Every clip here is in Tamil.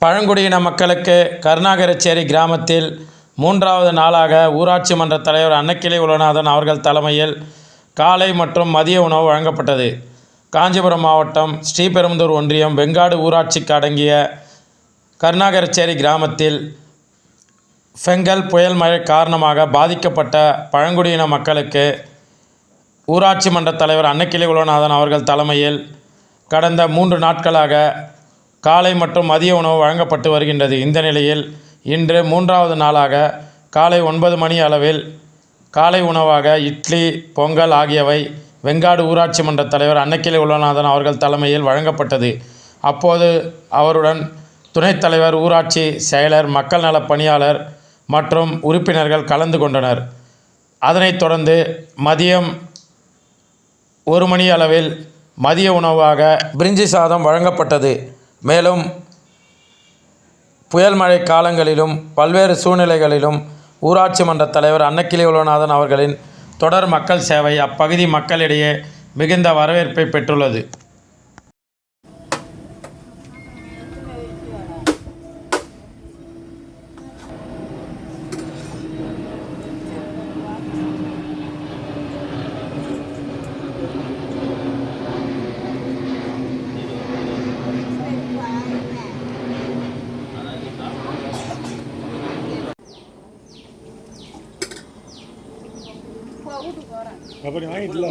பழங்குடியின மக்களுக்கு கருணாகரச்சேரி கிராமத்தில் மூன்றாவது நாளாக ஊராட்சி மன்ற தலைவர் அன்னக்கிளி உலகநாதன் அவர்கள் தலைமையில் காலை மற்றும் மதிய உணவு வழங்கப்பட்டது. காஞ்சிபுரம் மாவட்டம் ஸ்ரீபெரும்புதூர் ஒன்றியம் வெங்காடு ஊராட்சிக்கு அடங்கிய கருணாகரச்சேரி கிராமத்தில் ஃபெங்கல் புயல் மழை காரணமாக பாதிக்கப்பட்ட பழங்குடியின மக்களுக்கு ஊராட்சி மன்ற தலைவர் அன்னக்கிளி உலகநாதன் அவர்கள் தலைமையில் கடந்த 3 நாட்களாக காலை மற்றும் மதிய உணவு வழங்கப்பட்டு வருகின்றது. இந்த நிலையில் இன்று 3வது நாளாக காலை 9 மணி அளவில் காலை உணவாக இட்லி, பொங்கல் ஆகியவை வெங்காடு ஊராட்சி மன்ற தலைவர் அன்னக்கிளி உலகநாதன் அவர்கள் தலைமையில் வழங்கப்பட்டது. அப்போது அவருடன் துணைத் தலைவர், ஊராட்சி செயலர், மக்கள் நல பணியாளர் மற்றும் உறுப்பினர்கள் கலந்து கொண்டனர். அதனைத் தொடர்ந்து மதியம் 1 மணி அளவில் மதிய உணவாக பிரிஞ்சி சாதம் வழங்கப்பட்டது. மேலும் புயல் மழை காலங்களிலும் பல்வேறு சூழ்நிலைகளிலும் ஊராட்சி மன்ற தலைவர் அன்னக்கிளி உலகநாதன் அவர்களின் தொடர் மக்கள் சேவை அப்பகுதி மக்களிடையே மிகுந்த வரவேற்பை பெற்றுள்ளது. அப்படி வாங்கிட்டல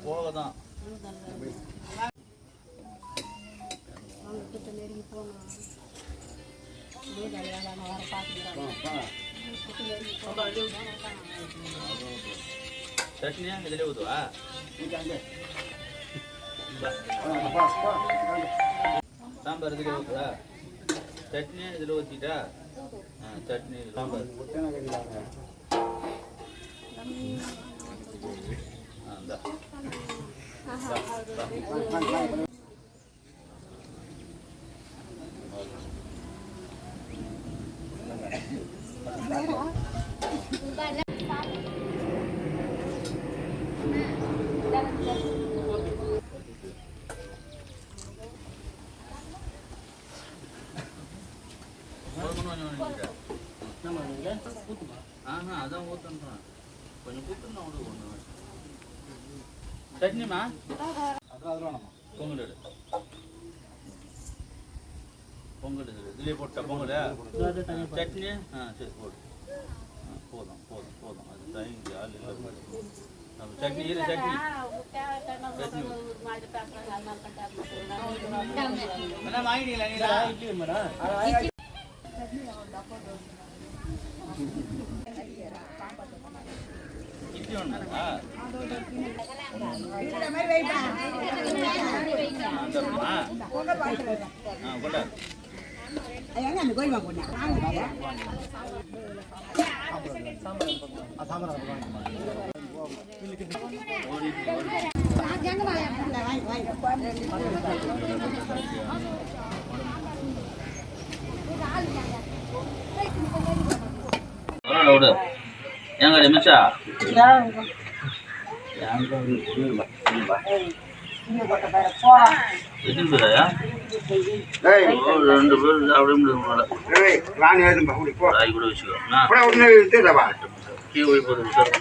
போகதான் சட்னியா இதிலே ஊதுவா சாம்பார் இதிலே ஊத்துவா சட்னியா இதில் ஊற்றிட்டா சட்னி சாம்பார் அதான் ஊத்துறான் கொஞ்சம் கூட்டுனா ஒன்று சட்னிமா பொங்கல் பொங்கல் இதுலேயே போட்டா பொங்கல் சட்னி சரி போடு போதும் போதும் போதும் அது தயங்கி ஆள் இல்லை சட்னி இரு சட்னி சட்னி வாங்கிட்டீங்களா இட்லி மேடம் இட்லி ஒன்றா எங்க நிமிஷா ரெண்டு பேர் சாப்பிட முடியாது கூட வச்சுக்கோ போய் போதும் சார்